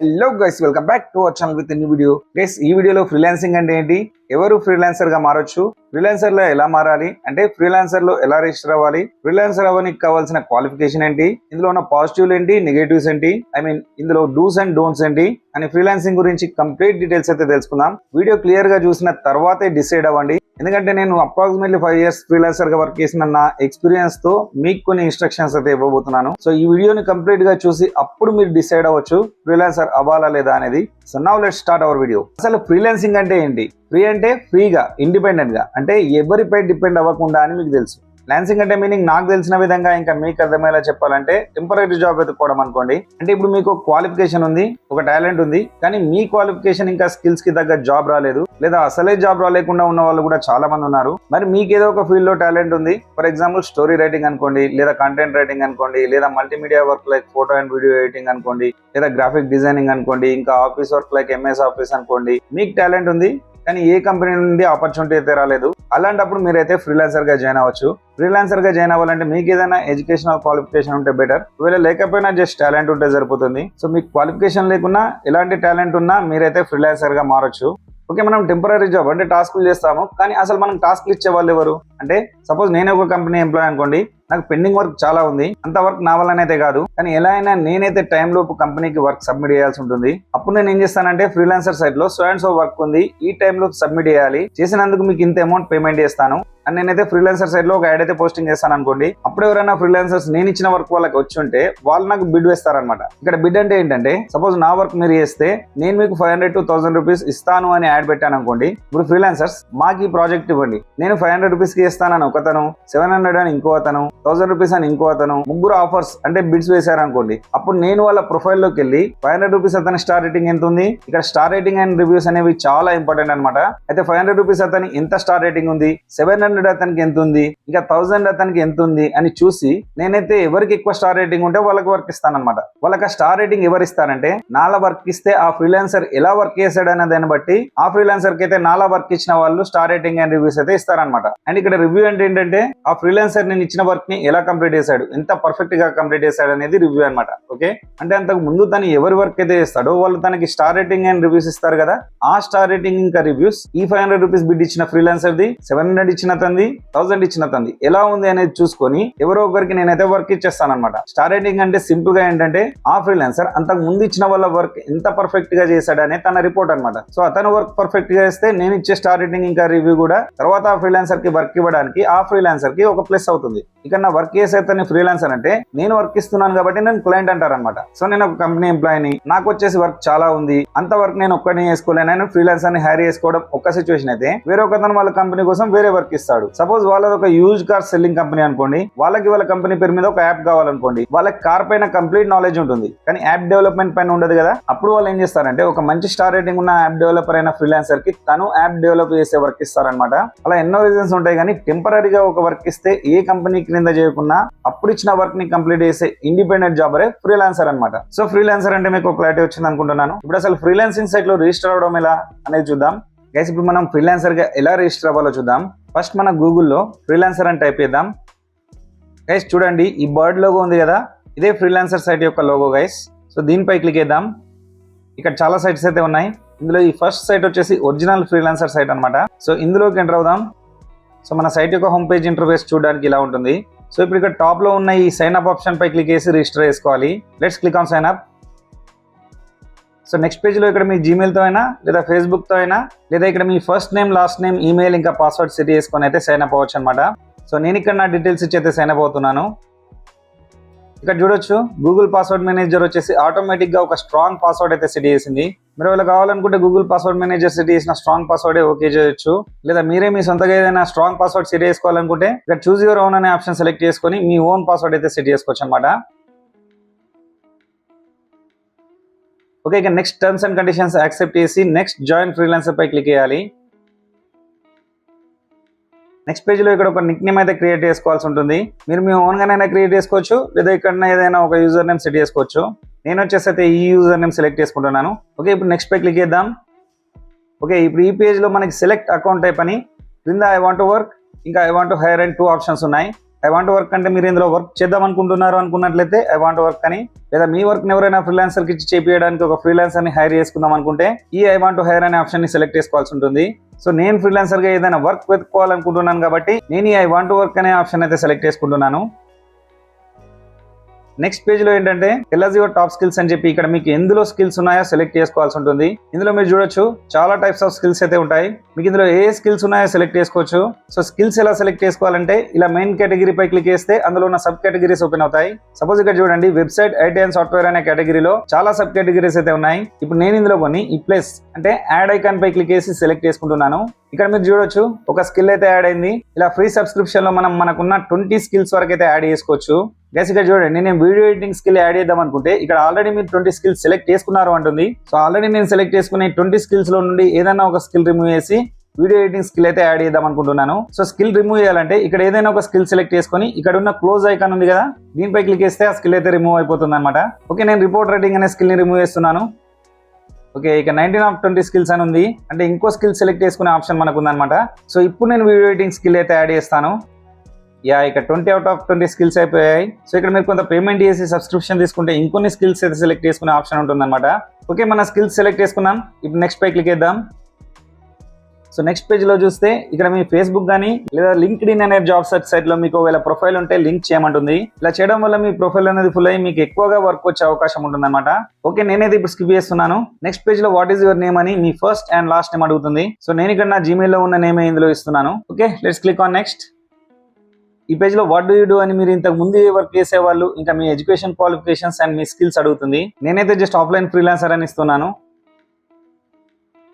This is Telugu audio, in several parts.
Hello guys, welcome back to our channel with new video. Guys, ఈ వీడియోలో ఫ్రీలాన్సింగ్ అంటే ఏంటి, ఎవరు ఫ్రీలాన్సర్ గా మారొచ్చు, ఫ్రీలాన్సర్ లో ఎలా మారాలి, అంటే ఫ్రీలాన్సర్ లో ఎలా రిజిస్టర్ అవ్వాలి, ఫ్రీలాన్సర్ అవ్వడానికి కావాల్సిన క్వాలిఫికేషన్ ఏంటి, ఇందులో ఉన్న పాజిటివ్లు ఏంటి, నెగటివ్స్ ఏంటి, ఇందులో డూస్ అండ్ డోంట్స్ ఏంటి అని ఫ్రీలాన్సింగ్ గురించి కంప్లీట్ డీటెయిల్స్ అయితే తెలుసుకుందాం. వీడియో క్లియర్ గా చూసిన తర్వాతే డిసైడ్ అవ్వండి. ఎందుకంటే నేను అప్రాక్సిమేట్లీ 5 years ఫ్రీలాన్సర్ గా వర్క్ చేసిన నా ఎక్స్పీరియన్స్ తో మీకు కొన్ని ఇన్స్ట్రక్షన్స్ అయితే ఇవ్వబోతున్నాను. సో ఈ వీడియోని కంప్లీట్ గా చూసి అప్పుడు మీరు డిసైడ్ అవ్వచ్చు ఫ్రీలాన్సర్ అవ్వాలా లేదా అనేది. So now let's start our video. అసలు ఫ్రీలాన్సింగ్ అంటే ఏంటి? ఫ్రీ అంటే ఫ్రీగా, ఇండిపెండెంట్ గా, అంటే ఎవరిపై డిపెండ్ అవ్వకుండా అని మీకు తెలుసు. ఫ్రీలాన్సింగ్ అంటే మీనింగ్ నాకు తెలిసిన విధంగా ఇంకా మీకు అర్థమయ్యేలా చెప్పాలంటే టెంపరీ జాబ్ వెతుక్కోవడం అనుకోండి. అంటే ఇప్పుడు మీకు క్వాలిఫికేషన్ ఉంది, ఒక టాలెంట్ ఉంది, కానీ మీ క్వాలిఫికేషన్ ఇంకా స్కిల్స్ కి తగ్గ జాబ్ రాలేదు, లేదా అసలే జాబ్ రాలేకుండా ఉన్న వాళ్ళు కూడా చాలా మంది ఉన్నారు. మరి మీకు ఏదో ఒక ఫీల్డ్ లో టాలెంట్ ఉంది, ఫర్ ఎగ్జాంపుల్ స్టోరీ రైటింగ్ అనుకోండి, లేదా కంటెంట్ రైటింగ్ అనుకోండి, లేదా multimedia work like photo and video editing అనుకోండి, లేదా గ్రాఫిక్ డిజైనింగ్ అనుకోండి, ఇంకా office work like MS office అనుకోండి. మీకు టాలెంట్ ఉంది కానీ ఏ కంపెనీ నుండి ఆపర్చునిటీ అయితే రాలేదు. అలాంటప్పుడు మీరైతే ఫ్రీలాన్సర్ గా జాయిన్ అవ్వచ్చు. ఫ్రీలాన్సర్ గా జాయిన్ అవ్వాలంటే మీకు ఏదైనా ఎడ్యుకేషనల్ క్వాలిఫికేషన్ ఉంటే బెటర్. ఒకవేళ లేకపోయినా జస్ట్ టాలెంట్ ఉంటే సరిపోతుంది. సో మీకు క్వాలిఫికేషన్ లేకున్నా ఎలాంటి టాలెంట్ ఉన్నా మీరైతే ఫ్రీలాన్సర్ గా మారొచ్చు. ఓకే, మనం టెంపరీ జాబ్ అంటే టాస్క్లు చేస్తాము, కానీ అసలు మనం టాస్క్లు ఇచ్చే వాళ్ళు ఎవరు? అంటే సపోజ్ నేనే ఒక కంపెనీ ఎంప్లాయ్ అనుకోండి, నాకు పెండింగ్ వర్క్ చాలా ఉంది, అంత వర్క్ నా వల్లనైతే కాదు, కానీ ఎలా అయినా నేనైతే టైం లోపు కంపెనీకి వర్క్ సబ్మిట్ చేయాల్సి ఉంటుంది. అప్పుడు నేను ఏం చేస్తానంటే ఫ్రీలాన్సర్ సైట్ లో సో అండ్ సో వర్క్ ఉంది, ఈ టైం లోపు సబ్మిట్ చేయాలి, చేసినందుకు మీకు ఇంత అమౌంట్ పేమెంట్ చేస్తాను అని నేనైతే ఫ్రీలాన్సర్ సైట్ లో ఒక యాడ్ అయితే పోస్టింగ్ చేస్తాను అనుకోండి. అప్పుడు ఎవరైనా ఫ్రీలాన్సర్స్ నేను ఇచ్చిన వర్క్ వాళ్ళకి వచ్చి ఉంటే వాళ్ళు నాకు బిడ్ వేస్తారనమాట. ఇక్కడ బిడ్ అంటే ఏంటంటే సపోజ్ నా వర్క్ మీరు చేస్తే నేను మీకు 500 to 1000 రూపీస్ ఇస్తాను అని యాడ్ పెట్టాను అనుకోండి. ఇప్పుడు ఫ్రీలాన్సర్స్ మాకు ఈ ప్రాజెక్ట్ ఇవ్వండి, నేను 500 రూపీస్ కి ఇస్తానని ఒకతను, 700 అని ఇంకో అతను, 1000 రూపీస్ అని ఇంకో అతను, ముగ్గురు ఆఫర్స్ అంటే బిడ్స్ వేశారు అనుకోండి. అప్పుడు నేను వాళ్ళ ప్రొఫైల్ లోకి వెళ్ళి 500 రూపీస్ అతని స్టార్ రేటింగ్ ఎంత ఉంది, ఇక్కడ స్టార్ రేటింగ్ అండ్ రివ్యూస్ అనేవి చాలా ఇంపార్టెంట్ అనమాట. అయితే 500 రూపీస్ అతని ఎంత స్టార్ రేటింగ్ ఉంది, 700 అతనికి ఎంత ఉంది, ఇంకా 1000 అతనికి ఎంత ఉంది అని చూసి నేనైతే ఎవరికి ఎక్కువ స్టార్ రేటింగ్ ఉంటే వాళ్ళకి వర్క్ ఇస్తాను అనమాట. వాళ్ళకి ఆ స్టార్ రేటింగ్ ఎవరు ఇస్తారంటే నాలా వర్క్ ఇస్తే ఆ ఫ్రీలాన్సర్ ఎలా వర్క్ చేశాడు అనే దాన్ని బట్టి ఆ ఫ్రీలాన్సర్ కి అయితే నాలా వర్క్ ఇచ్చిన వాళ్ళు స్టార్ రేటింగ్ అండ్ రివ్యూస్ అయితే ఇస్తారనమాట. అండ్ ఇక్కడ రివ్యూ అంటే ఏంటంటే ఆ ఫ్రీలాన్సర్ నేను ఇచ్చిన వర్క్ ని ఎలా కంప్లీట్ చేశాడు, ఎంత పర్ఫెక్ట్ గా కంప్లీట్ చేశాడు అనేది రివ్యూ అనమాట. ఓకే, అంటే అంతకు ముందు తను ఎవరి వర్క్ అయితే చేస్తాడో వాళ్ళు తనకి స్టార్ రేటింగ్ అండ్ రివ్యూస్ ఇస్తారు కదా, ఆ స్టార్ రేటింగ్ ఇంకా రివ్యూస్ ఈ 500 రూపీస్ బిడ్ ఇచ్చిన ఫ్రీలాన్సర్ ది, 700 ఇచ్చిన తంది, 1000 ఇచ్చిన తంది ఎలా ఉంది అనేది చూసుకొని ఎవరో ఒకరికి నేనైతే వర్క్ ఇచ్చేస్తాను అనమాట. స్టార్ రేటింగ్ అంటే సింపుల్ గా ఏంటంటే ఆ ఫ్రీలాన్సర్ అంతకు ముందు ఇచ్చిన వాళ్ళ వర్క్ ఎంత పర్ఫెక్ట్ గా చేశాడనే తన రిపోర్ట్ అనమాట. సో అతను వర్క్ పర్ఫెక్ట్ గా చేస్తే నేను ఇచ్చే స్టార్ రేటింగ్ ఇంకా రివ్యూ కూడా తర్వాత ఆ ఫ్రీలాన్సర్ కి వర్క్ ఇవ్వడానికి ఆ ఫ్రీలాన్సర్ కి ఒక ప్లస్ అవుతుంది. ఇక్కడ నా వర్క్ చేసే ఫ్రీలాన్సర్ అంటే నేను వర్క్ ఇస్తున్నాను కాబట్టి నేను క్లయింట్ అంటారనమాట. సో నేను ఒక కంపెనీ ఎంప్లాయీని, నాకు వచ్చేసి వర్క్ చాలా ఉంది, అంత వర్క్ నేను ఒక్కడిని చేసుకోలేను, నేను ఫ్రీలాన్సర్ ని హ్యారీ చేసుకోవడం ఒక్క సిచ్యువేషన్ అయితే వేరే ఒకతను వాళ్ళ కంపెనీ కోసం వేరే వర్క్ ఇస్తాడు. సపోజ్ వాళ్ళది ఒక యూజ్ కార్ సెల్లింగ్ కంపెనీ అనుకోండి, వాళ్ళకి వాళ్ళ కంపెనీ పేరు మీద ఒక యాప్ కావాలనుకోండి, వాళ్ళకి కార్ పైన కంప్లీట్ నాలెడ్జ్ ఉంటుంది కానీ యాప్ డెవలప్మెంట్ పైన ఉండదు కదా. అప్పుడు వాళ్ళు ఏం చేస్తారంటే ఒక మంచి స్టార్ రేటింగ్ ఉన్న యాప్ డెవలపర్ అయిన ఫ్రీలాన్సర్ కి తను యాప్ డెవలప్ చేసే వర్క్ ఇస్తారనమాట. అలా ఎన్నో రీజన్స్ ఉంటాయి, కానీ టెంపరీగా ఒక వర్క్ ఇస్తే ఏ కంపెనీ క్రింద చేయకున్నా అప్పుడు ఇచ్చిన వర్క్ ని కంప్లీట్ చేసే ఇండిపెండెంట్ జాబరే ఫ్రీలాన్సర్ అనమాట. సో ఫ్రీలాన్సర్ అంటే మీకు క్లారిటీ వచ్చింది అనుకుంటున్నాను. ఇప్పుడు అసలు ఫ్రీలాన్సింగ్ సైట్ లో రిజిస్టర్ అవడం ఎలా అనేది చూద్దాం. గైస్, ఇప్పుడు మనం ఫ్రీలాన్సర్ గా ఎలా రిజిస్టర్ అవ్వాలో చూద్దాం. ఫస్ట్ మన గూగుల్లో ఫ్రీలాన్సర్ అని టైప్ చేద్దాం. గైస్ చూడండి, ఈ బర్డ్ లోగో ఉంది కదా, ఇదే ఫ్రీలాన్సర్ సైట్ యొక్క లోగో గైస్. సో దీనిపై క్లిక్ చేద్దాం. ఇక్కడ చాలా సైట్స్ అయితే ఉన్నాయి. ఇందులో ఈ ఫస్ట్ సైట్ వచ్చేసి ఒరిజినల్ ఫ్రీలాన్సర్ సైట్ అనమాట. సో ఇందులోకి ఎంటర్ అవుదాం. సో మన సైట్ యొక్క హోమ్ పేజ్ ఇంటర్ఫేస్ చూడడానికి ఇలా ఉంటుంది. సో ఇప్పుడు ఇక్కడ టాప్ లో ఉన్న ఈ సైన్ అప్ ఆప్షన్ పై క్లిక్ చేసి రిజిస్టర్ చేసుకోవాలి. Let's click on sign up. So next page లో ఇక్కడ మీ జీమెయిల్ తో అయినా లేదా ఫేస్బుక్ తో అయినా లేదా ఇక్కడ మీ first name, last name, email ఇంకా పాస్వర్డ్ సెట్ చేసుకొని అయితే సైన్ అప్ అవ్వచ్చు అనమాట. సో నేను ఇక్కడ నా డీటెయిల్స్ ఇచ్చి అయితే సైన్ అప్ అవుతున్నాను. ఇక్కడ చూడొచ్చు గూగుల్ పాస్వర్డ్ మేనేజర్ వచ్చేసి ఆటోమేటిక్ గా ఒక స్ట్రాంగ్ పాస్వర్డ్ అయితే సెట్ చేసింది. మీరు ఇలా కావాలనుకుంటే గూగుల్ పాస్వర్డ్ మేనేజర్ సెట్ చేసిన స్ట్రాంగ్ పాస్వర్డ్ ఓకే చేయొచ్చు, లేదా మీరే మీ సొంతగా ఏదైనా స్ట్రాంగ్ పాస్వర్డ్ సెట్ చేసుకోవాలనుకుంటే ఇక్కడ చూజ్ యువర్ ఓన్ అనే ఆప్షన్ సెలెక్ట్ చేసుకొని మీ ఓన్ పాస్వర్డ్ అయితే సెట్ చేసుకోవచ్చు అనమాట. ఓకే, ఇక next terms and conditions accept చేసి నెక్స్ట్ జాయిన్ ఫ్రీలాన్సర్ పై క్లిక్ చేయాలి. నెక్స్ట్ పేజ్ లో ఇక్కడ ఒక నిక్ నేమ్ అయితే క్రియేట్ చేసుకోవాల్సి ఉంటుంది. మీరు మీ ఓన్ గానైనా క్రియేట్ చేసుకోవచ్చు, లేదా ఇక్కడ ఏదైనా ఒక యూజర్ నేమ్ సెట్ చేసుకోవచ్చు. నేను వచ్చేసి అయితే ఈ యూజర్ నేమ్ సెలెక్ట్ చేసుకుంటున్నాను. ఓకే, ఇప్పుడు నెక్స్ట్ పై క్లిక్ చేద్దాం. ఓకే, ఇప్పుడు ఈ పేజ్ లో మనకి సెలెక్ట్ అకౌంట్ టైప్ అని, క్రింద ఐ వాంట్ టు వర్క్ ఇంకా I want to hire and 2 options ఉన్నాయి. ఐ వాంట్ వర్క్ అంటే మీరు ఇందులో వర్క్ చేద్దాం అనుకుంటున్నారు అనుకున్నట్లయితే ఐ వాంట్ వర్క్ అని, లేదా మీ వర్క్ ఎవరైనా ఫ్రీలాన్సర్ కి ఇచ్చి చేపించడానికి ఒక ఫ్రీలాన్సర్ ని హైర్ చేసుకుందాం అనుకుంటే ఈ ఐ వాంట్ హైర్ అనే ఆప్షన్ ని సెలెక్ట్ చేసుకోవాల్సి ఉంటుంది. సో నేను ఫ్రీలాన్సర్ గా ఏదైనా వర్క్ వెతుక్కోవాలనుకుంటున్నాను కాబట్టి నేను ఈ ఐ వాంట్ వర్క్ అనే ఆప్షన్ అయితే సెలెక్ట్ చేసుకుంటున్నాను. నెక్స్ట్ పేజ్ లో ఏంటంటే టెల్ యువర్ టాప్ స్కిల్స్ అని చెప్పి ఇక్కడ మీకు ఎందులో స్కిల్స్ ఉన్నాయో సెలెక్ట్ చేసుకోవాల్సి ఉంటుంది. ఇందులో మీరు చూడొచ్చు చాలా టైప్స్ ఆఫ్ స్కిల్స్ అయితే ఉంటాయి. మీకు ఇందులో ఏ స్కిల్స్ ఉన్నాయో సెలెక్ట్ చేసుకోవచ్చు. సో స్కిల్స్ ఎలా సెలెక్ట్ చేసుకోవాలంటే ఇలా మెయిన్ కేటగిరీ పై క్లిక్ చేస్తే అందులో ఉన్న సబ్ కేటగిరీస్ ఓపెన్ అవుతాయి. సపోజ్ ఇక్కడ చూడండి వెబ్సైట్, ఐటీ అండ్ సాఫ్ట్వేర్ అనే కేటగిరీలో చాలా సబ్ కేటగిరీస్ అయితే ఉన్నాయి. ఇప్పుడు నేను ఇందులో కొన్ని ఈ ప్లేస్ అంటే యాడ్ ఐకాన్ పై క్లిక్ చేసి సెలెక్ట్ చేసుకుంటున్నాను. ఇక్కడ మీరు చూడొచ్చు ఒక స్కిల్ అయితే యాడ్ అయింది. ఇలా ఫ్రీ సబ్స్క్రిప్షన్ లో మనకున్న 20 స్కిల్స్ వరకు అయితే యాడ్ చేసుకోవచ్చు. గైస్ ఇక్కడ చూడండి నేను వీడియో ఎడిటింగ్ స్కిల్ యాడ్ చేద్దాం అనుకుంటే ఇక్కడ ఆల్రెడీ మీరు 20 స్కిల్స్ సెలెక్ట్ చేసుకున్నారు అంటుంది. సో ఆల్రెడీ నేను సెలెక్ట్ చేసుకునే 20 స్కిల్స్ లో నుండి ఏదైనా ఒక స్కిల్ రిమూవ్ చేసి వీడియో ఎడిటింగ్ స్కిల్ అయితే యాడ్ చేద్దాం అనుకుంటున్నాను. సో స్కిల్ రిమూవ్ చేయాలంటే ఇక్కడ ఏదైనా ఒక స్కిల్ సెలెక్ట్ చేసుకొని ఇక్కడ ఉన్న క్లోజ్ ఐకాన్ ఉంది కదా, దీనిపై క్లిక్ చేస్తే ఆ స్కిల్ అయితే రిమూవ్ అయిపోతుంది అనమాట. ఓకే, నేను రిపోర్ట్ రైటింగ్ అనే స్కిల్ ని రిమూవ్ చేస్తున్నాను. ఓకే, ఇక 19 of 20 స్కిల్స్ అని ఉంది, అంటే ఇంకో స్కిల్ సెలెక్ట్ చేసుకునే ఆప్షన్ మనకు ఉందన్నమాట. సో ఇప్పుడు నేను వీడియో ఎడిటింగ్ స్కిల్ అయితే యాడ్ చేస్తాను. ఇక 20 out of 20 స్కిల్స్ అయిపోయాయి. సో ఇక్కడ మీరు కొంత పేమెంట్ చేసి సబ్స్క్రిప్షన్ తీసుకుంటే ఇంకొన్ని స్కిల్స్ అయితే సెలెక్ట్ చేసుకునే ఆప్షన్ ఉంటుంది అనమాట. ఓకే, మన స్కిల్స్ సెలెక్ట్ చేసుకున్నాం. ఇప్పుడు నెక్స్ట్ పై క్లిక్ చేద్దాం. సో నెక్స్ట్ పేజ్ లో చూస్తే ఇక్కడ మీ ఫేస్బుక్ కానీ లేదా లింక్డ్ఇన్ అనే జాబ్ సర్చ్ సైట్ లో మీకు ఒకవేళ ప్రొఫైల్ ఉంటే లింక్ చేయమంటుంది. ఇలా చేయడం వల్ల మీ ప్రొఫైల్ అనేది ఫుల్ అయ్యి మీకు ఎక్కువగా వర్క్ వచ్చే అవకాశం ఉంటుంది అనమాట. ఓకే, నేనైతే ఇప్పుడు స్కిప్ చేస్తున్నాను. నెక్స్ట్ పేజ్ లో వాట్ ఈస్ యువర్ నేమ్ అని మీ ఫస్ట్ అండ్ లాస్ట్ నేమ్ అడుగుతుంది. సో నేను ఇక్కడ నా జీమెయిల్ లో ఉన్న నేమ్ ఇందులో ఇస్తున్నాను. Okay, let's click on next. ఈ పేజ్ లో వాట్ డూ యూ డూ అని మీరు ఇంతకు ముందు ఏ వర్క్ చేసేవాళ్ళు, ఇంకా మీ ఎడ్యుకేషన్ క్వాలిఫికేషన్స్ అండ్ మీ స్కిల్స్ అడుగుతుంది. నేనైతే జస్ట్ ఆఫ్లైన్ ఫ్రీలాన్సర్ అని ఇస్తున్నాను.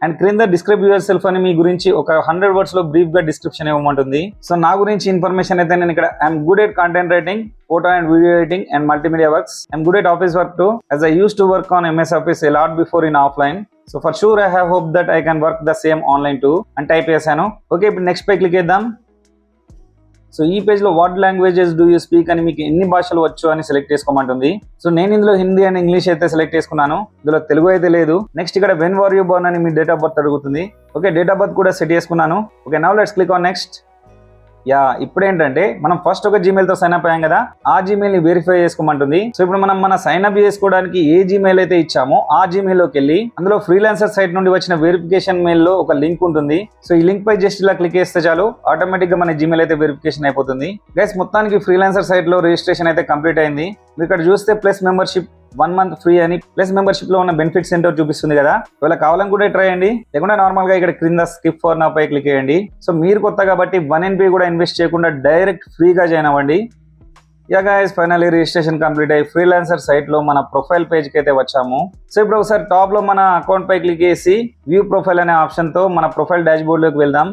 అండ్ క్రింద డిస్క్రైబ్ యువర్ సెల్ఫ్ అని మీ గురించి ఒక 100 words లో బ్రీఫ్ గా డిస్క్రిప్షన్ ఇవ్వమంటుంది. సో నా గురించి ఇన్ఫర్మేషన్ అయితే నేను ఇక్కడ I'm good at content writing, photo and video editing and multimedia works. I'm good at office work too, as I used to work on MS Office a lot before in offline. So for sure I have hope that I can work the same online too అని టైప్ చేశాను. ఓకే, ఇప్పుడు నెక్స్ట్ పై క్లిక్ చేద్దాం. సో ఈ పేజ్ లో what languages do you speak అని మీకు ఎన్ని భాషలు వచ్చు అని సెలెక్ట్ చేసుకోమంటుంది. సో నేను ఇందులో హిందీ అండ్ ఇంగ్లీష్ అయితే సెలెక్ట్ చేసుకున్నాను. ఇందులో తెలుగు అయితే లేదు. నెక్స్ట్ ఇక్కడ వెన్ వర్ యూ బోర్న్ అని మీ డేట్ ఆఫ్ బర్త్ అడుగుతుంది. ఓకే, డేట్ ఆఫ్ బర్త్ కూడా సెట్ చేసుకున్నాను. Okay, now let's click on next. ఇప్పుడు ఏంటంటే మనం ఫస్ట్ ఒక జీమెయిల్ తో సైన్ అప్ అయ్యాం కదా, ఆ జీమెయిల్ ని వెరిఫై చేసుకోమంటుంది. సో ఇప్పుడు మనం మన సైన్ అప్ చేసుకోవడానికి ఏ జీమెయిల్ అయితే ఇచ్చామో ఆ జీమెయిల్ లోకి వెళ్ళి అందులో ఫ్రీలాన్సర్ సైట్ నుండి వచ్చిన వెరిఫికేషన్ మెయిల్ లో ఒక లింక్ ఉంటుంది. సో ఈ లింక్ పై జస్ట్ ఇలా క్లిక్ చేస్తే చాలు ఆటోమేటిక్ గా మన జీమెయిల్ అయితే వెరిఫికేషన్ అయిపోతుంది. గైస్ మొత్తానికి ఫ్రీలాన్సర్ సైట్ లో రిజిస్ట్రేషన్ అయితే కంప్లీట్ అయింది. మీరు ఇక్కడ చూస్తే ప్లస్ మెంబర్షిప్ 1 month ఫ్రీ అని ప్లస్ మెంబర్షిప్ లో ఉన్న బెనిఫిట్ సెంటర్ చూపిస్తుంది కదా. ఒకవేళ కావాలనుకుంటే ట్రై చేయండి, లేకుండా నార్మల్ గా ఇక్కడ క్రింద స్కిప్ ఫర్ నౌ పై క్లిక్ చేయండి. సో మీరు కొత్త కాబట్టి 1 NP కూడా ఇన్వెస్ట్ చేయకుండా డైరెక్ట్ ఫ్రీగా జాయిన్ అవ్వండి. గైస్ ఫైనల్లీ రిజిస్ట్రేషన్ కంప్లీట్ అయ్యి ఫ్రీలాన్సర్ సైట్ లో మన ప్రొఫైల్ పేజ్ కి అయితే వచ్చాము. సో ఇప్పుడు ఒకసారి టాప్ లో మన అకౌంట్ పై క్లిక్ చేసి వ్యూ ప్రొఫైల్ అనే ఆప్షన్ తో మన ప్రొఫైల్ డాష్ బోర్డ్ లోకి వెళ్దాం.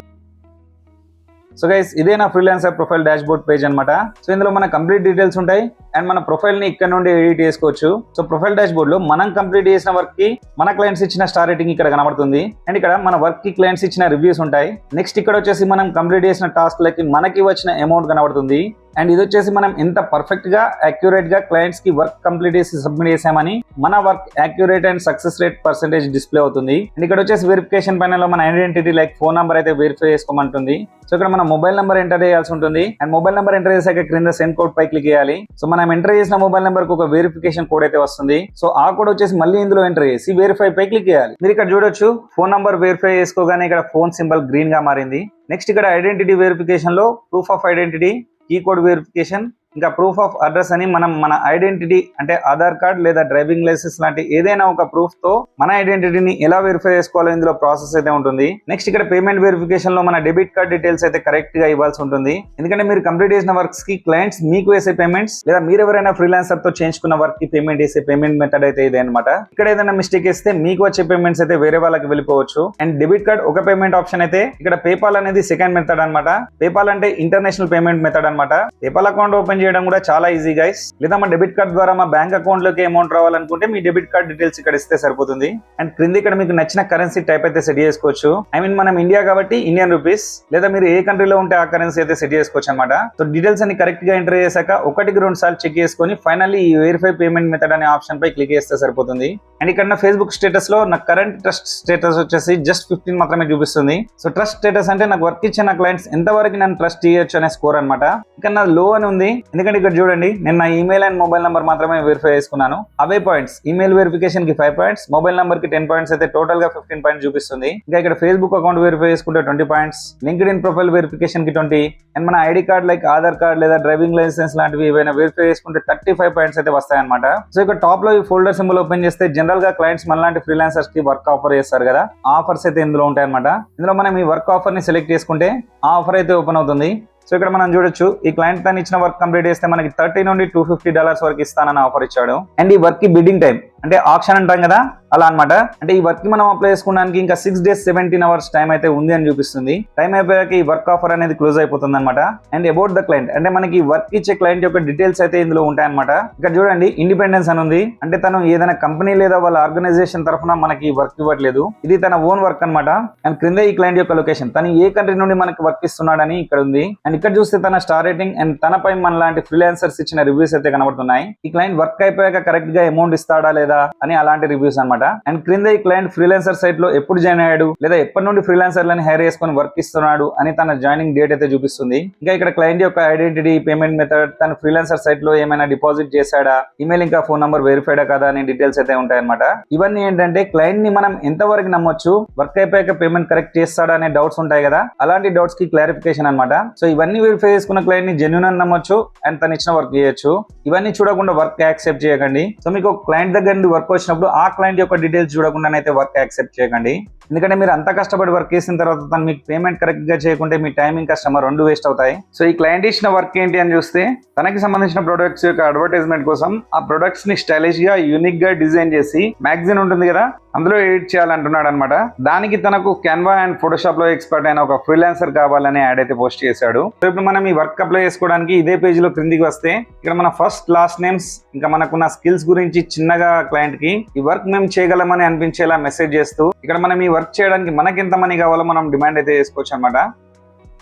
సో గైస్ ఇదే నా freelancer profile dash board page అనమాట. సో ఇందులో మన కంప్లీట్ డీటెయిల్స్ ఉంటాయి అండ్ మన ప్రొఫైల్ ని ఇక్కడ నుండి ఎడిట్ చేసుకోవచ్చు. సో ప్రొఫైల్ డాష్ బోర్డ్ లో మనం కంప్లీట్ చేసిన వర్క్ కి మన క్లయింట్స్ ఇచ్చిన స్టార్ రేటింగ్ ఇక్కడ కనబడుతుంది. అండ్ ఇక్కడ మన వర్క్ కి క్లయింట్స్ ఇచ్చిన రివ్యూస్ ఉంటాయి. నెక్స్ట్ ఇక్కడ వచ్చేసి మనం కంప్లీట్ చేసిన టాస్క్ లకి మనకి వచ్చిన అమౌంట్ కనబడుతుంది. అండ్ ఇది వచ్చేసి మనం ఎంత పర్ఫెక్ట్ గా అక్యురేట్ గా క్లయింట్స్ కి వర్క్ కంప్లీట్ చేసి సబ్మిట్ చేసామని మన work accurate and success rate percentage display అవుతుంది. అండ్ ఇక్కడ వచ్చేసి వెరిఫికేషన్ పైన లో మన ఐడెంటిటీ లైక్ ఫోన్ నంబర్ అయితే వెరిఫై చేసుకోమంటుంది. సో ఇక్కడ మన మొబైల్ నెంబర్ ఎంటర్ చేయాల్సి ఉంటుంది. అండ్ మొబైల్ నెంబర్ ఎంటర్ చేసాక క్రింద సెండ్ కోడ్ పై క్లిక్ చేయాలి. సో మనం ఎంటర్ చేసిన మొబైల్ నెంబర్ కు ఒక వెరిఫికేషన్ కోడ్ అయితే వస్తుంది. సో ఆ కోడ్ వచ్చేసి మళ్ళీ ఇందులో ఎంటర్ చేసి వెరిఫై పై క్లిక్ చేయాలి. మీరు ఇక్కడ చూడొచ్చు ఫోన్ నంబర్ వెరిఫై చేసుకోగానే ఇక్కడ ఫోన్ సింబల్ గ్రీన్ గా మారింది. నెక్స్ట్ ఇక్కడ ఐడెంటిటీ వెరిఫికేషన్ లో proof of identity, key code verification, ఇంకా ప్రూఫ్ ఆఫ్ అడ్రస్ అని మనం మన ఐడెంటిటీ అంటే ఆధార్ కార్డ్ లేదా డ్రైవింగ్ లైసెన్స్ లాంటి ఏదైనా ఒక ప్రూఫ్ తో మన ఐడెంటిటీని ఎలా వెరిఫై చేసుకోవాలో ఇందులో ప్రాసెస్ అయితే ఉంటుంది. నెక్స్ట్ ఇక్కడ పేమెంట్ వెరిఫికేషన్ లో మన డెబిట్ కార్డ్ డీటెయిల్స్ అయితే కరెక్ట్ గా ఇవ్వాల్సి ఉంటుంది. ఎందుకంటే మీరు కంప్లీట్ చేసిన వర్క్స్ కి క్లయింట్స్ మీకు వేసే పేమెంట్స్ లేదా మీరు ఎవరైనా ఫ్రీలాన్సర్ తో చేయించుకున్న వర్క్ కి పేమెంట్ చేసే పేమెంట్ మెథడ్ అయితే ఇదే అనమాట. ఇక్కడ ఏదైనా మిస్టేక్ వేస్తే మీకు వచ్చే పేమెంట్స్ అయితే వేరే వాళ్ళకి వెళ్ళిపోవచ్చు. అండ్ డెబిట్ కార్డ్ ఒక పేమెంట్ ఆప్షన్ అయితే ఇక్కడ పేపాల్ అనేది సెకండ్ మెథడ్ అనమాట. పేపాల్ అంటే ఇంటర్నేషనల్ పేమెంట్ మెథడ్ అనమాట. పేపాల్ అకౌంట్ ఓపెన్ చేయడం కూడా చాలా ఈజీ గైస్. లేదా మా డెబిట్ కార్డ్ ద్వారా మా బ్యాంక్ అకౌంట్ లోకి అమౌంట్ రావాలనుకుంటే మీ డెబిట్ కార్డ్ డీటెయిల్స్ ఇక్కడ ఇస్తే సరిపోతుంది. అండ్ క్రింద ఇక్కడ మీకు నచ్చిన కరెన్సీ టైప్ అయితే సెట్ చేసుకోవచ్చు. ఐ మీన్ మనం ఇండియా కాబట్టి ఇండియన్ రూపీస్, లేదా మీరు ఏ కంట్రీలో ఉంటే ఆ కరెన్సీ అయితే సెట్ చేసుకోవచ్చు అనమాట. సో డీటెయిల్స్ అన్ని కరెక్ట్ గా ఎంటర్ చేశాక 1-2 సార్లు చెక్ చేసుకొని ఫైనల్లీ ఈ వెరిఫై పేమెంట్ మెథడ్ అనే ఆప్షన్ పై క్లిక్ చేస్తే సరిపోతుంది. అండ్ ఇక్కడ నా ఫేస్బుక్ స్టేటస్ లో నా కరెంట్ ట్రస్ట్ స్టేటస్ వచ్చేసి జస్ట్ 15 మాత్రమే చూపిస్తుంది. సో ట్రస్ట్ స్టేటస్ అంటే నాకు వర్క్ ఇచ్చిన క్లయింట్స్ ఎంతవరకు నన్ను ట్రస్ట్ చేయొచ్చు అనే స్కోర్ అనమాట. ఇక్కడ నా లో అని ఉంది, ఎందుకంటే ఇక్కడ చూడండి నేను నా ఈమెయిల్ అండ్ మొబైల్ నెంబర్ మాత్రమే వెరిఫై చేసుకున్నాను. అవే పాయింట్స్, ఈమెయిల్ వెరిఫికేషన్ కి 5 పాయింట్స్, మొబైల్ నెంబర్ కి 10 పాయింట్స్ అయితే టోటల్ గా 15 పాయింట్స్ చూపిస్తుంది. ఇంకా ఇక్కడ ఫేస్బుక్ అకౌంట్ వెరిఫై చేసుకుంటే 20 points, linked in profile verification కి 20, అండ్ మన ID card like Aadhaar card లేదా డ్రైవింగ్ లైసెన్స్ లాంటివి ఏవైనా వెరిఫై చేసుకుంటే 35 పాయింట్స్ అయితే వస్తాయన్నమాట. సో ఇక్కడ టాప్ లో ఈ ఫోల్డర్ సింబల్ ఓపెన్ చేస్తే జనరల్ గా క్లయింట్స్ మనలాంటి ఫ్రీలాన్సర్స్ కి వర్క్ ఆఫర్ చేస్తారు కదా, ఆఫర్స్ అయితే ఇందులో ఉంటాయి అనమాట. ఇందులో మనం ఈ వర్క్ ఆఫర్ ని సెలెక్ట్ చేసుకుంటే ఆ ఆఫర్ అయితే ఓపెన్ అవుతుంది. సో ఇక్కడ మనం చూడొచ్చు ఈ క్లయింట్ తను ఇచ్చిన వర్క్ కంప్లీట్ చేస్తే మనకి $30 నుండి $250 వరకు ఇస్తానని ఆఫర్ ఇచ్చాడు. అండ్ ఈ వర్క్ కి బిడ్డింగ్ టైం అంటే ఆప్షన్ అంటాం కదా అలా అనమాట. అంటే ఈ వర్క్ కి మనం అప్లై చేసుకోవడానికి ఇంకా 6 days 17 hours టైం అయితే ఉంది అని చూపిస్తుంది. టైం అయిపోయాక ఈ వర్క్ ఆఫర్ అనేది క్లోజ్ అయిపోతుంది అనమాట. అండ్ అబౌట్ ద క్లయింట్ అంటే మనకి వర్క్ ఇచ్చే క్లయింట్ యొక్క డీటెయిల్స్ అయితే ఇందులో ఉంటాయి అనమాట. ఇక్కడ చూడండి ఇండిపెండెన్స్ అని ఉంది, అంటే తను ఏదైనా కంపెనీ లేదా వాళ్ళ ఆర్గనైజేషన్ తరఫున మనకి వర్క్ ఇవ్వట్లేదు, ఇది తన ఓన్ వర్క్ అనమాట. అండ్ క్రింద ఈ క్లయింట్ యొక్క లొకేషన్, తను ఏ కంట్రీ నుండి మనకి వర్క్ ఇస్తున్నాడని ఇక్కడ ఉంది. అండ్ ఇక్కడ చూస్తే తన స్టార్ రేటింగ్ అండ్ తనపై మన లాంటి ఫ్రీలాన్సర్స్ ఇచ్చిన రివ్యూస్ అయితే కనబడుతున్నాయి. ఈ క్లయింట్ వర్క్ అయిపోయాక కరెక్ట్ గా అమౌంట్ ఇస్తాడా లేదా అని అలాంటి రివ్యూస్ అనమాట. అండ్ క్రింద ఈ క్లయింట్ ఫ్రీలాన్సర్ సైట్ లో ఎప్పుడు జాయిన్ అయ్యాడు లేదా ఎప్పటి నుండి ఫ్రీలాన్సర్లను హైర్ చేసుకుని వర్క్ ఇస్తున్నాడు అని తన జాయినింగ్ డేట్ అయితే చూపిస్తుంది. ఇంకా ఇక్కడ క్లయింట్ యొక్క ఐడెంటిటీ, పేమెంట్ మెథడ్, తన ఫ్రీలాన్సర్ సైట్ లో ఏమైనా డిపాజిట్ చేశాడా, ఈమెయిల్ ఇంకా ఫోన్ నంబర్ వెరిఫైడా కదా అనే డీటెయిల్స్ అయితే ఉంటాయి అనమాట. ఇవన్నీ ఏంటంటే క్లయింట్ ని మనం ఎంతవరకు నమ్మొచ్చు, వర్క్ అయిపోయాక పేమెంట్ కరెక్ట్ చేస్తాడా అనే డౌట్స్ ఉంటాయి కదా, అలాంటి డౌట్స్ కి క్లారిఫికేషన్ అనమాట. సో ఇవన్నీ వెరిఫై చేసుకున్న క్లయింట్ ని జెన్యూన్ అని నమ్మొచ్చు అండ్ తను ఇచ్చిన వర్క్ చేయొచ్చు. ఇవన్నీ చూడకుండా వర్క్ యాక్సెప్ట్ చేయకండి. సో మీకు క్లయింట్ దగ్గర నుండి వర్క్ వచ్చినప్పుడు ఆ క్లయింట్ యొక్క డీటెయిల్స్ చూడకుండానైతే వర్క్ యాక్సెప్ట్ చేయకండి. ఎందుకంటే మీరు అంత కష్టపడి వర్క్ చేసిన తర్వాత తను మీకు పేమెంట్ కరెక్ట్ గా చేయకుంటే మీ టైమింగ్ కస్టమర్ రెండు వేస్ట్ అవుతాయి. సో ఈ క్లయింట్ ఇచ్చిన వర్క్ ఏంటి అని చూస్తే తనకి సంబంధించిన ప్రొడక్ట్స్ యొక్క అడ్వర్టైజ్మెంట్ కోసం ఆ ప్రొడక్ట్స్ ని స్టైలిష్ గా యూనిక్ గా డిజైన్ చేసి మ్యాగజైన్ ఉంటుంది కదా అందులో ఎడిట్ చేయాలంటున్నాడు అనమాట. దానికి తనకు క్యాన్వా అండ్ ఫోటోషాప్ లో ఎక్స్పర్ట్ అయిన ఒక ఫ్రీలాన్సర్ కావాలని యాడ్ అయితే పోస్ట్ చేశాడు. సో ఇప్పుడు మనం ఈ వర్క్ అప్లై చేసుకోవడానికి ఇదే పేజ్ లో క్రిందికి వస్తే ఇక్కడ మన ఫస్ట్ లాస్ట్ నేమ్స్ ఇంకా మనకున్న స్కిల్స్ గురించి చిన్నగా క్లయింట్ కి ఈ వర్క్ మేము చేయగలమని అనిపించేలా మెసేజ్ చేస్తూ ఇక్కడ మనం ఈ వర్క్ చేయడానికి మనకి ఎంత మనీ కావాలో మనం డిమాండ్ అయితే చేసుకోవచ్చు అనమాట.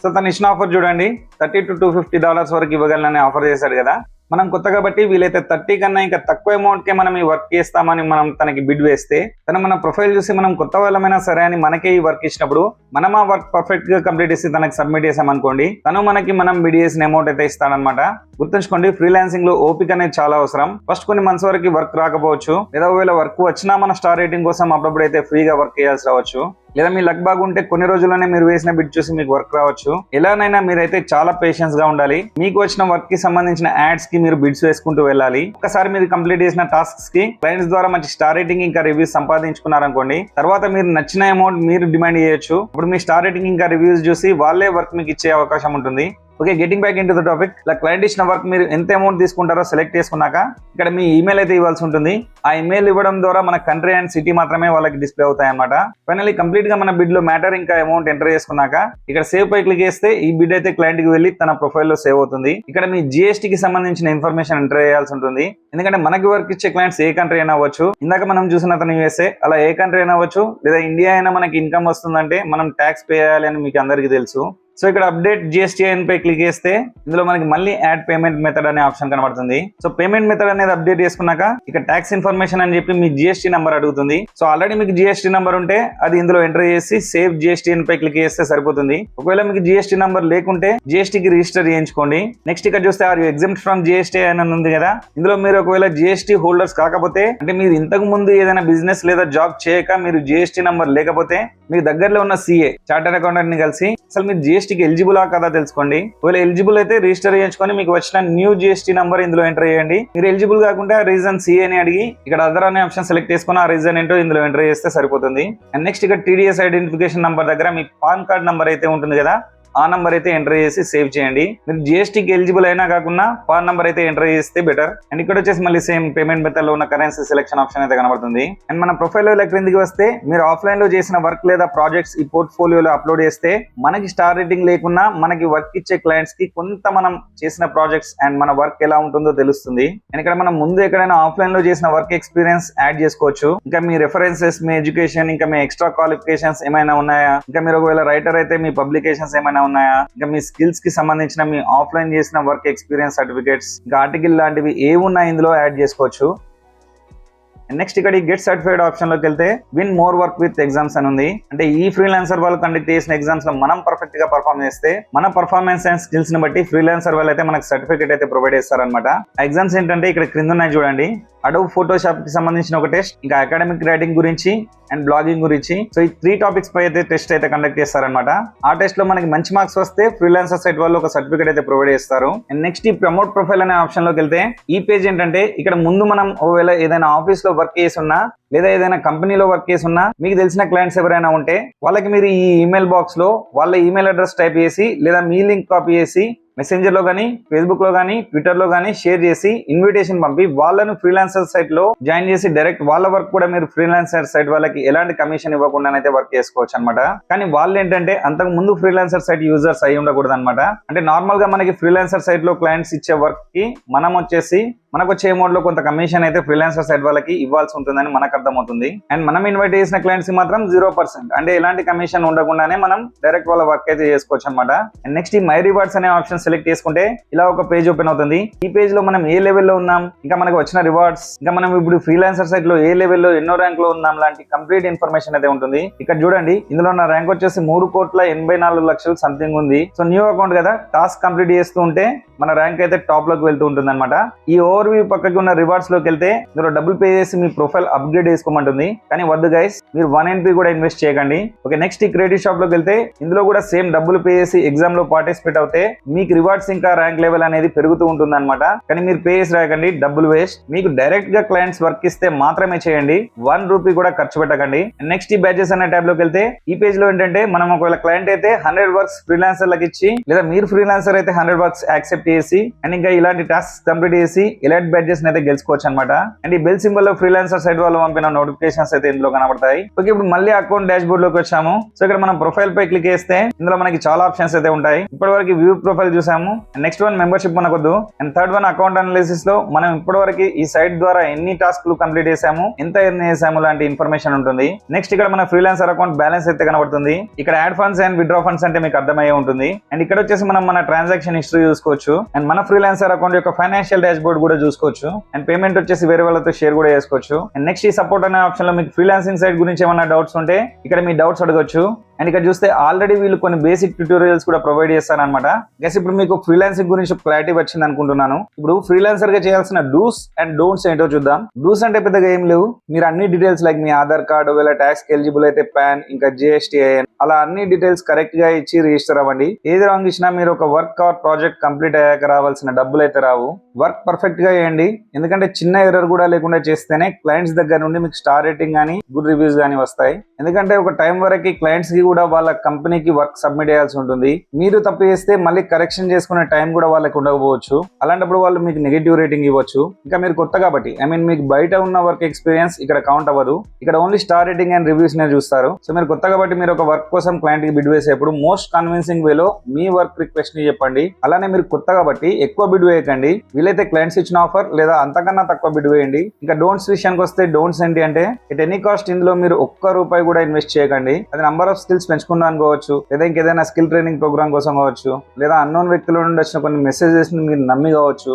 సో తను ఇచ్చిన ఆఫర్ చూడండి, $30 to $250 వరకు ఇవ్వగలనని ఆఫర్ చేశాడు కదా. మనం కొత్త కాబట్టి వీలైతే 30 కన్నా ఇంకా తక్కువ అమౌంట్ కే మనం ఈ వర్క్ చేస్తామని మనం తనకి బిడ్ వేస్తే తను మన ప్రొఫైల్ చూసి మనం కొత్త వాళ్ళమైనా సరే అని మనకే ఈ వర్క్ ఇచ్చినప్పుడు మనం ఆ వర్క్ పర్ఫెక్ట్ గా కంప్లీట్ చేసి తనకి సబ్మిట్ చేసామనుకోండి, తను మనకి మనం బిడ్ చేసిన అమౌంట్ అయితే ఇస్తాడనమాట. గుర్తుంచుకోండి, ఫ్రీలాన్సింగ్ లో ఓపిక అనేది చాలా అవసరం. ఫస్ట్ కొన్ని మంత్స్ వరకు వర్క్ రాకపోవచ్చు, లేదా ఒకవేళ వర్క్ వచ్చినా మన స్టార్ రేటింగ్ కోసం అప్పుడప్పుడు అయితే ఫ్రీగా వర్క్ చేయాల్సి రావచ్చు, లేదా మీ లక్ బాగుంటే కొన్ని రోజుల్లోనే మీరు వేసిన బిడ్ చూసి మీకు వర్క్ రావచ్చు. ఎలానైనా మీరైతే చాలా పేషెన్స్ గా ఉండాలి. మీకు వచ్చిన వర్క్ కి సంబంధించిన యాడ్స్ కి మీరు బిడ్స్ వేసుకుంటూ వెళ్ళాలి. ఒకసారి మీరు కంప్లీట్ చేసిన టాస్క్స్ కి క్లయింట్స్ ద్వారా మంచి స్టార్ రేటింగ్ ఇంకా రివ్యూస్ సంపాదించుకున్నారనుకోండి, తర్వాత మీరు నచ్చిన అమౌంట్ మీరు డిమాండ్ చేయొచ్చు. ఇప్పుడు మీ స్టార్ రేటింగ్ ఇంకా రివ్యూస్ చూసి వాళ్ళే వర్క్ మీకు ఇచ్చే అవకాశం ఉంటుంది. Okay, getting back in to the topic. ఇలా క్లయింట్ ఇచ్చిన వర్క్ మీరు ఎంత అమౌంట్ తీసుకుంటారో సెలెక్ట్ చేసుకున్నాక ఇక్కడ మీ ఈమెయిల్ అయితే ఇవ్వాల్సి ఉంటుంది. ఆ ఈమెయిల్ ఇవ్వడం ద్వారా మన కంట్రీ అండ్ సిటీ మాత్రమే వాళ్ళకి డిస్ప్లే అవుతాయి అన్నమాట. ఫైనల్లీ కంప్లీట్ గా మన బిడ్ లో మ్యాటర్ ఇంకా అమౌంట్ ఎంటర్ చేసుకున్నాక ఇక్కడ సేవ్ పై క్లిక్ చేస్తే ఈ బిడ్ అయితే క్లయింట్ కి వెళ్ళి తన ప్రొఫైల్ లో సేవ్ అవుతుంది. ఇక్కడ మీ GST కి సంబంధించిన ఇన్ఫర్మేషన్ ఎంటర్ చేయాల్సి ఉంటుంది. ఎందుకంటే మనకి వర్క్ ఇచ్చే క్లయింట్స్ ఏ కంట్రీ అయినా అవ్వచ్చు. ఇందాక మనం చూసిన అతను USA, అలా ఏ కంట్రీ అయినా అవ్వచ్చు, లేదా ఇండియా అయినా మనకి ఇన్కమ్ వస్తుందంటే మనం ట్యాక్స్ పే చేయాలి అని మీకు అందరికీ తెలుసు. సో ఇక్కడ అప్డేట్ GSTIN పై క్లిక్ చేస్తే ఇందులో మనకి మళ్ళీ యాడ్ పేమెంట్ మెథడ్ అనే ఆప్షన్ కనబడుతుంది. సో పేమెంట్ మెథడ్ అనేది అప్డేట్ చేసుకున్నాక ఇక ట్యాక్స్ ఇన్ఫర్మేషన్ అని చెప్పి మీ GST నెంబర్ అడుగుతుంది. సో ఆల్రెడీ మీకు GST నెంబర్ ఉంటే అది ఇందులో ఎంటర్ చేసి సేవ్ GSTIN పై క్లిక్ చేస్తే సరిపోతుంది. ఒకవేళ మీకు GST నెంబర్ లేకుంటే GST కి రిజిస్టర్ చేయించుకోండి. నెక్స్ట్ ఇక్కడ చూస్తే are you exempt from GST అని ఉంది కదా, ఇందులో మీరు ఒకవేళ GST హోల్డర్స్ కాకపోతే, అంటే మీరు ఇంతకు ముందు ఏదైనా బిజినెస్ లేదా జాబ్ చేయక మీరు GST నెంబర్ లేకపోతే మీకు దగ్గరలో ఉన్న CA చార్టర్డ్ అకౌంటెంట్ ని కలిసి అసలు మీరు GST కి ఎలిజిబుల్ కదా తెలుసుకోండి. ఒకవేళ ఎలిజిబుల్ అయితే రిజిస్టర్ చేయించుకొని మీకు వచ్చిన న్యూ GST నంబర్ ఇందులో ఎంటర్ చేయండి. మీరు ఎలిజిబుల్ కాకుండా రీజన్ CA అని అడిగి ఇక్కడ అదర్ అనే ఆప్షన్ సెలెక్ట్ చేసుకుని ఆ రీజన్ ఏంటో ఇందులో ఎంటర్ చేస్తే సరిపోతుంది. అండ్ నెక్స్ట్ ఇక్కడ TDS ఐడెంటిఫికేషన్ నంబర్ దగ్గర మీ పాన్ కార్డ్ నంబర్ అయితే ఉంటుంది కదా, ఆ నంబర్ అయితే ఎంటర్ చేసి సేవ్ చేయండి. మీరు GST కి ఎలిజిబుల్ అయినా కాకుండా పాన్ నంబర్ అయితే ఎంటర్ చేస్తే బెటర్. అండ్ ఇక్కడ వచ్చేసి మళ్ళీ సేమ్ పేమెంట్ మెథడ్ లో ఉన్న కరెన్సీ సెలెక్షన్ ఆప్షన్ అయితే కనబడుతుంది. అండ్ మన ప్రొఫైల్ లో క్రిందికి వస్తే మీరు ఆఫ్లైన్ లో చేసిన వర్క్ లేదా ప్రాజెక్ట్స్ ఈ పోర్ట్ఫోలియోలో అప్లోడ్ చేస్తే మనకి స్టార్ రేటింగ్ లేకున్నా మనకి వర్క్ ఇచ్చే క్లయింట్స్ కి కొంత మనం చేసిన ప్రాజెక్ట్స్ అండ్ మన వర్క్ ఎలా ఉంటుందో తెలుస్తుంది. అండ్ ఇక్కడ మనం ముందు ఎక్కడైనా ఆఫ్లైన్ లో చేసిన వర్క్ ఎక్స్పీరియన్స్ యాడ్ చేసుకోవచ్చు. ఇంకా మీ రెఫరెన్సెస్, మీ ఎడ్యుకేషన్, ఇంకా మీ ఎక్స్ట్రా క్వాలిఫికేషన్స్ ఏమైనా ఉన్నాయా, ఇంకా మీరు ఒకవేళ రైటర్ అయితే మీ పబ్లికేషన్స్ ఏమైనా ఉన్నాయా, ఇంకా మీ స్కిల్స్ కి సంబంధించిన మీ ఆఫ్లైన్ చేసిన వర్క్ ఎక్స్పీరియన్స్ సర్టిఫికేట్స్, ఇంకా ఆర్టికల్ లాంటివి ఏమున్నా ఇందులో యాడ్ చేసుకోవచ్చు. నెక్స్ట్ ఇక్కడ గెట్ సర్టిఫైడ్ ఆప్షన్ లోకి వెళ్తే win more work with exams అని ఉంది. అంటే ఈ ఫ్రీలాన్సర్ వాళ్ళు కండక్ట్ చేసిన ఎగ్జామ్స్ లో మనం పర్ఫెక్ట్ గా పర్ఫార్మ్ చేస్తే మన పర్ఫార్మెన్స్ అండ్ స్కిల్స్ ని బట్టి ఫ్రీలాన్సర్ వాళ్ళు అయితే మనకు సర్టిఫికేట్ అయితే ప్రొవైడ్ చేస్తారనమాట. ఎగ్జామ్స్ ఏంటంటే ఇక్కడ క్రింద ఉన్నాయి చూడండి, అడోబ్ ఫోటోషాప్ కి సంబంధించిన ఒక టెస్ట్, ఇంకా అకాడమిక్ రైటింగ్ గురించి అండ్ బ్లాగింగ్ గురించి. సో ఈ 3 టాపిక్స్ పై అయితే టెస్ట్ అయితే కండక్ట్ చేస్తారనమాట. ఆ టెస్ట్ లో మనకి మంచి మార్క్స్ వస్తే ఫ్రీలాన్సర్ సైట్ వాళ్ళు ఒక సర్టిఫికేట్ అయితే ప్రొవైడ్ చేస్తారు. అండ్ నెక్స్ట్ ఈ ప్రమోట్ ప్రొఫైల్ అనే ఆప్షన్ లోకి వెళ్తే ఈ పేజ్ ఏంటంటే ఇక్కడ ముందు మనం ఒకవేళ ఏదైనా ఆఫీస్ లో వర్క్ చేసి ఉన్నా లేదా ఏదైనా కంపెనీలో వర్క్ చేసి ఉన్నా మీకు తెలిసిన క్లయింట్స్ ఎవరైనా ఉంటే వాళ్ళకి మీరు ఈ ఈమెయిల్ బాక్స్ లో వాళ్ళ ఈమెయిల్ అడ్రస్ టైప్ చేసి లేదా మీ లింక్ కాపీ చేసి మెసెంజర్ లో గానీ, ఫేస్బుక్ లో గానీ, ట్విట్టర్ లో గానీ షేర్ చేసి ఇన్విటేషన్ పంపి వాళ్ళను ఫ్రీలాన్సర్ సైట్ లో జాయిన్ చేసి డైరెక్ట్ వాళ్ళ వర్క్ కూడా మీరు ఫ్రీలాన్సర్ సైట్ వాళ్ళకి ఎలాంటి కమిషన్ ఇవ్వకుండానైతే వర్క్ చేసుకోవచ్చు అనమాట. కానీ వాళ్ళు ఏంటంటే అంతకు ముందు ఫ్రీలాన్సర్ సైట్ యూజర్స్ అయి ఉండకూడదు అనమాట. అంటే నార్మల్ గా మనకి ఫ్రీలాన్సర్ సైట్ లో క్లయింట్స్ ఇచ్చే వర్క్ కి మనం వచ్చేసి మనకు వచ్చే అమౌంట్ లో కొంత కమిషన్ అయితే ఫ్రీలాన్సర్ సైట్ వాళ్ళకి ఇవ్వాల్సి ఉంటుందని మనకు అర్థమవుతుంది. అండ్ మనం ఇన్వైట్ చేసిన క్లయింట్స్ కి మాత్రం 0%, అంటే ఎలాంటి కమిషన్ ఉండకుండానే మనం డైరెక్ట్ వాళ్ళ వర్క్ అయితే చేసుకోవచ్చు అనమాట. అండ్ నెక్స్ట్ ఈ మై రివార్డ్స్ అనే ఆప్షన్ సెలెక్ట్ చేసుకుంటే ఇలా ఒక పేజ్ ఓపెన్ అవుతుంది. ఈ పేజ్ లో మనం ఏ లెవెల్లో ఉన్నాం, ఇంకా మనకు వచ్చిన రివార్డ్స్, ఇంకా మనం ఇప్పుడు ఫ్రీలాన్సర్ సైట్ లో ఏ లెవెల్లో ఎన్నో ర్యాంక్ లో ఉన్నాం లాంటి కంప్లీట్ ఇన్ఫర్మేషన్ అయితే ఉంటుంది. ఇక్కడ చూడండి, ఇందులో నా ర్యాంక్ వచ్చేసి 3,84,00,000 సంథింగ్ ఉంది. సో న్యూ అకౌంట్ కదా, టాస్క్ కంప్లీట్ చేస్తూ ఉంటే మన ర్యాంక్ అయితే టాప్ లోకి వెళ్తూ ఉంటుంది అనమాట. ఈ ఓవర్ వ్యూ పక్కకి ఉన్న రివార్డ్స్ లోకి వెళ్తే మీరు డబ్బులు పే చేసి మీ ప్రొఫైల్ అప్గ్రేడ్ చేసుకోమంటుంది. కానీ వద్దు గైస్, మీరు 1 NP కూడా ఇన్వెస్ట్ చేయకండి. ఓకే, నెక్స్ట్ ఈ క్రెడిట్ షాప్ లోకి వెళ్తే ఇందులో కూడా సేమ్ డబ్బులు పే చేసి ఎగ్జామ్ లో పార్టిసిపేట్ అవుతే మీకు రివార్డ్స్ ఇంకా ర్యాంక్ లెవెల్ అనేది పెరుగుతూ ఉంటుంది అనమాట. కానీ మీరు పే చేసి రాకండి, డబ్బులు వేస్ట్. మీకు డైరెక్ట్ గా క్లయింట్స్ వర్క్ ఇస్తే మాత్రమే చేయండి, 1 రూపీ కూడా ఖర్చు పెట్టకండి. నెక్స్ట్ ఈ బ్యాచెస్ అనే ట్యాబ్ లోకి వెళ్తే ఈ పేజ్ లో ఏంటంటే మనం ఒకవేళ క్లయింట్ అయితే 100 వర్క్స్ ఫ్రీలాన్సర్లకు ఇచ్చి లేదా మీరు ఫ్రీలాన్సర్ అయితే 100 వర్క్స్ యాక్సెప్ట్ చేసి అండ్ ఇంకా ఇలాంటి టాస్క్ కంప్లీట్ చేసి ఎలైట్ బ్యాచెస్ అయితే గెలుచుకోవచ్చు అనమాట. అండ్ ఈ బెల్ సింబల్ లో ఫ్రీలాన్సర్ సైట్ వాళ్ళు పంపిన నోటిఫికేషన్స్ అయితే ఇందులో కనబడతాయి. ఓకే, ఇప్పుడు మళ్ళీ అకౌంట్ డాష్ బోర్డ్ లోకి వచ్చాము. సో ఇక్కడ మనం ప్రొఫైల్ పై క్లిక్ చేస్తే ఇందులో మనకి చాలా ఆప్షన్స్ అయితే ఉంటాయి. ఇప్పటి వరకు వ్యూ ప్రొఫైల్ చూసాము. నెక్స్ట్ వన్ మెంబర్షిప్ మనకొద్దు. And third one account analysis లో మనం ఇప్పటి వరకు ఈ సైట్ ద్వారా ఎన్ని టాస్క్లు కంప్లీట్ చేసాము, ఎంత ఎర్న్ చేసాము లాంటి ఇన్ఫర్మేషన్ ఉంటుంది. నెక్స్ట్ ఇక్కడ మన ఫ్రీలాన్సర్ అకౌంట్ బ్యాలెన్స్ అయితే కనబడుతుంది. ఇక్కడ add funds and withdraw funds అంటే మీకు అర్థమయ్యే ఉంటుంది. అండ్ ఇక్కడ వచ్చేసి మనం మన ట్రాన్సాక్షన్ హిస్టరీ చూసుకోవచ్చు. అండ్ మన ఫ్రీలాన్సర్ అకౌంట్ యొక్క ఫైనాన్షియల్ డాష్ బోర్డ్ కూడా చూసుకోవచ్చు. అండ్ పేమెంట్ వచ్చేసి వేరే వాళ్ళతో షేర్ కూడా చేసుకోవచ్చు. అండ్ నెక్స్ట్ ఈ సపోర్ట్ అనే ఆప్షన్ లో మీకు ఫ్రీలాన్సింగ్ సైట్ గురించి ఏమైనా డౌట్స్ ఉంటే ఇక్కడ మీ డౌట్స్ అడగొచ్చు. అండ్ ఇక్కడ చూస్తే ఆల్రెడీ వీళ్ళు కొన్ని బేసిక్ ట్యూటోరియల్స్ కూడా ప్రొవైడ్ చేస్తారనమాట. గైస్ ఇప్పుడు మీకు ఫ్రీలాన్సింగ్ గురించి క్లారిటీ వచ్చింది అనుకుంటున్నాను. ఇప్పుడు ఫ్రీలాన్సర్ గా చేయాల్సిన డూస్ అండ్ డోంట్స్ ఏంటో చూద్దాం. డూస్ అంటే పెద్దగా ఏం లేవు, మీరు అన్ని డీటెయిల్స్ లైక్ మీ ఆధార్ కార్డు, ఒకవేళ ట్యాక్స్ ఎలిజిబుల్ అయితే పాన్, ఇంకా GSTIN అలా అన్ని డీటెయిల్స్ కరెక్ట్ గా ఇచ్చి రిజిస్టర్ అవ్వండి. ఏది రాంగ్ ఇచ్చినా మీరు ఒక వర్క్ ఆర్ ప్రాజెక్ట్ కంప్లీట్ అయ్యాక రావాల్సిన డబ్బులు అయితే రావు. వర్క్ పర్ఫెక్ట్ గా చేయండి, ఎందుకంటే చిన్న ఎర్రర్ కూడా లేకుండా చేస్తేనే క్లయింట్స్ దగ్గర నుండి మీకు స్టార్ రేటింగ్ గానీ గుడ్ రివ్యూస్ గానీ వస్తాయి. ఎందుకంటే ఒక టైం వరకు క్లయింట్స్ కి కూడా వాళ్ళ కంపెనీకి వర్క్ సబ్మిట్ చేయాల్సి ఉంటుంది. మీరు తప్పు చేస్తే మళ్ళీ కరెక్షన్ చేసుకునే టైం కూడా వాళ్ళకి ఉండకపోవచ్చు. అలాంటప్పుడు వాళ్ళు మీకు నెగిటివ్ రేటింగ్ ఇవ్వచ్చు. ఇంకా మీరు కొత్త కాబట్టి మీకు బయట ఉన్న వర్క్ ఎక్స్పీరియన్స్ ఇక్కడ కౌంట్ అవ్వదు. ఇక్కడ only star rating and reviews నే చూస్తారు. సో మీరు కొత్త కాబట్టి మీరు ఒక వర్క్ కోసం క్లయింట్ కి బిడ్ వేసేప్పుడు మోస్ట్ కన్విన్సింగ్ వేలో మీ వర్క్ రిక్వెస్ట్ ని చెప్పండి. అలానే మీరు కొత్త కాబట్టి ఎక్కువ బిడ్ వేయకండి. వీలైతే క్లయింట్స్ ఇచ్చిన ఆఫర్ లేదా అంతకన్నా తక్కువ బిడ్ వేయండి. ఇంకా డోంట్స్ విషయానికి వస్తే డోంట్స్ ఏంటి అంటే ఎట్ ఎనీ కాస్ట్ ఇందులో మీరు ₹1 కూడా ఇన్వెస్ట్ చేయకండి. అది నంబర్ ఆఫ్ స్కిల్స్ పెంచుకున్నాను కావచ్చు, లేదా ఇంకేదైనా స్కిల్ ట్రైనింగ్ ప్రోగ్రామ్ కోసం కావచ్చు, లేదా అన్నోన్ వ్యక్తుల నుండి వచ్చిన కొన్ని మెసేజెస్ ని మీరు నమ్మి కావచ్చు.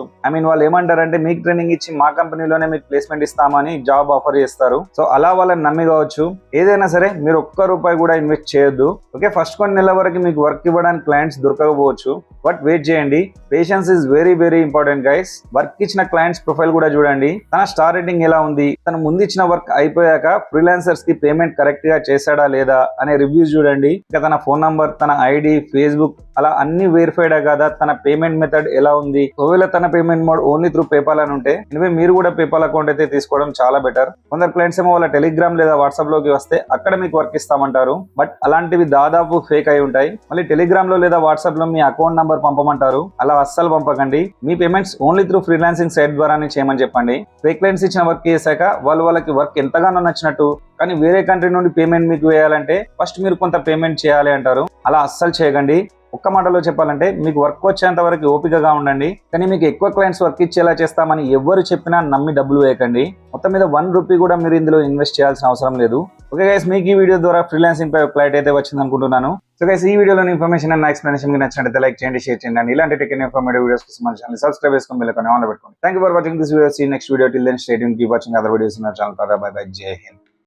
వాళ్ళు ఏమంటారంటే మీకు ట్రైనింగ్ ఇచ్చి మా కంపెనీలోనే మీకు ప్లేస్మెంట్ ఇస్తామని జాబ్ ఆఫర్ చేస్తారు. సో అలా వాళ్ళని నమ్మి కావచ్చు. ఏదైనా సరే మీరు ₹1 కూడా ఇన్వెస్ట్ చేయొద్దు. ఓకే, ఫస్ట్ కొన్ని నెలల వరకు మీకు వర్క్ ఇవ్వడానికి క్లయింట్స్ దొరకకపోవచ్చు, బట్ వెయిట్ చేయండి. Patience is very very important guys. Work ఇచ్చిన క్లయింట్స్ ప్రొఫైల్ కూడా చూడండి, తన స్టార్ రేటింగ్ ఎలా ఉంది, తను ముందు ఇచ్చిన వర్క్ అయిపోయాక ఫ్రీలాన్సర్స్ కి పేమెంట్ కరెక్ట్ గా చేశాడా లేదా అనే రివ్యూస్ చూడండి. ఇంకా తన ఫోన్ నంబర్, తన ఐడి, ఫేస్బుక్ అలా అన్ని వెరిఫైడ్ కదా, తన పేమెంట్ మెథడ్ ఎలా ఉంది. ఒకవేళ తన payment mode only through PayPal అని ఉంటే మీరు కూడా పేపాల్ అకౌంట్ అయితే తీసుకోవడం చాలా బెటర్. కొందరు క్లయింట్స్ ఏమో వాళ్ళ టెలిగ్రామ్ లేదా వాట్సాప్ లోకి వస్తే అక్కడ మీకు వర్క్ ఇస్తామంటారు, బట్ అలాంటివి దాదాపు ఫేక్ అయి ఉంటాయి. మళ్ళీ టెలిగ్రామ్ లో లేదా వాట్సాప్ లో మీ అకౌంట్ నంబర్ పంపమంటారు, అలా అస్సలు పంపకండి. మీ payments only through freelancing site ద్వారానే చేయమని చెప్పండి. ఫేక్ క్లయింట్స్ ఇచ్చిన వర్క్ చేశాక వాళ్ళకి వర్క్ ఎంతగానో నచ్చినట్టు కానీ వేరే కంట్రీ నుండి పేమెంట్ మీకు వేయాలంటే ఫస్ట్ మీరు కొంత పేమెంట్ చేయాలి అంటారు. అలా అస్సలు చేయకండి. ఒక్క మాటలో చెప్పాలంటే మీకు వర్క్ వచ్చేంత వరకు ఓపికగా ఉండండి, కానీ మీకు ఎక్కువ క్లయింట్స్ వర్క్ ఇచ్చేలా చేస్తామని ఎవరు చెప్పినా నమ్మి డబ్బులు వేయకండి. మొత్తం మీద 1 రూపీ కూడా మీరు ఇందులో ఇన్వెస్ట్ చేయాల్సిన అవసరం లేదు. ఓకే గైస్, మీకు ఈ వీడియో ద్వారా ఫ్రీలాన్సింగ్ పై క్లారిటీ అయితే వచ్చింది అనుకుంటున్నాను. సో గైస్, ఈ వీడియోలోని ఇన్ఫర్మేషన్ అండ్ ఎక్స్ప్లెనేషన్ మీకు నచ్చినట్లయితే లైక్ చేయండి, షేర్ చేయండి అండ్ ఇలాంటి టెక్ ఇన్ఫర్మేటివ్ వీడియోస్ కోసం మన ఛానల్ సబ్స్క్రైబ్ చేసుకొని బెల్ ఐకాన్ ఆన్ లో పెట్టుకోండి. Thank you for watching this video. See next video. Till then stay tuned, keep watching other videos in our channel. Bye bye, Jai Hind.